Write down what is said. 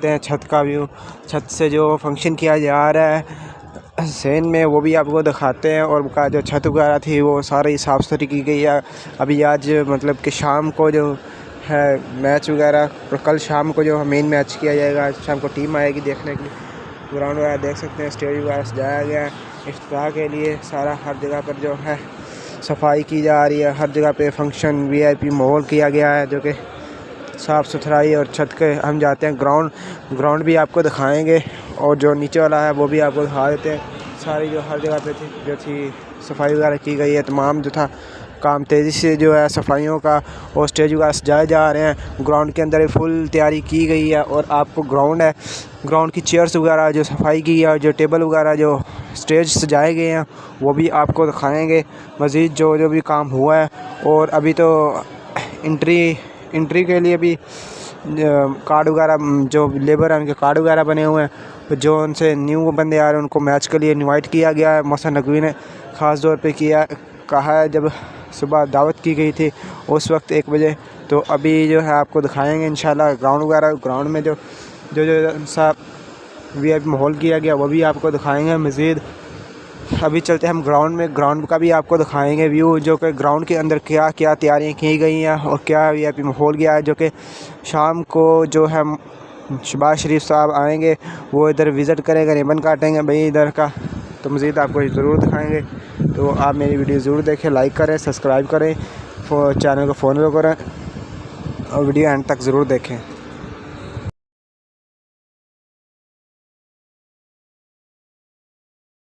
छत का व्यू, छत से जो फंक्शन किया जा रहा है सेन में वो भी आपको दिखाते हैं। और का जो छत वगैरह थी वो सारी साफ़ सुथरी की गई है। अभी आज मतलब कि शाम को जो है मैच वगैरह, कल शाम को जो मेन मैच किया जाएगा, शाम को टीम आएगी देखने के लिए। ग्राउंड वगैरह देख सकते हैं, स्टेज वगैरह सजाया गया है इफ्तिताह के लिए। सारा हर जगह पर जो है सफाई की जा रही है, हर जगह पे फंक्शन VIP माहौल किया गया है जो कि साफ़ सुथराई। और छत के हम जाते हैं ग्राउंड भी आपको दिखाएंगे और जो नीचे वाला है वो भी आपको दिखा देते हैं। सारी जो हर जगह पे थी सफाई वगैरह की गई है। तमाम जो था काम तेज़ी से जो है सफाइयों का और स्टेज वगैरह सजाए जा रहे हैं। ग्राउंड के अंदर फुल तैयारी की गई है और आपको ग्राउंड की चेयर्स वगैरह जो सफाई की है, जो टेबल वगैरह जो स्टेज सजाए गए हैं वो भी आपको दिखाएंगे मज़ीद जो भी काम हुआ है। और अभी तो एंट्री के लिए भी कार्ड वगैरह, जो लेबर हैं उनके कार्ड वगैरह बने हुए हैं। जो उनसे न्यू बंदे आ रहे हैं उनको मैच के लिए इनवाइट किया गया है। मौसम नकवी ने ख़ास तौर पे कहा है, जब सुबह दावत की गई थी उस वक्त 1 बजे। तो अभी जो है आपको दिखाएंगे इंशाल्लाह ग्राउंड में जो सा VIP माहौल किया गया वो भी आपको दिखाएंगे मज़ीद। अभी चलते हैं हम ग्राउंड का भी आपको दिखाएंगे व्यू, जो कि ग्राउंड के अंदर क्या क्या तैयारियां की गई हैं और क्या VIP माहौल किया है। जो कि शाम को जो है शहबाज शरीफ साहब आएंगे, वो इधर विज़िट करेंगे, रिबन काटेंगे भाई इधर का। तो मज़ीद आपको ज़रूर दिखाएंगे। तो आप मेरी वीडियो ज़रूर देखें, लाइक करें, सब्सक्राइब करें, चैनल को फॉलो करें और वीडियो एंड तक ज़रूर देखें।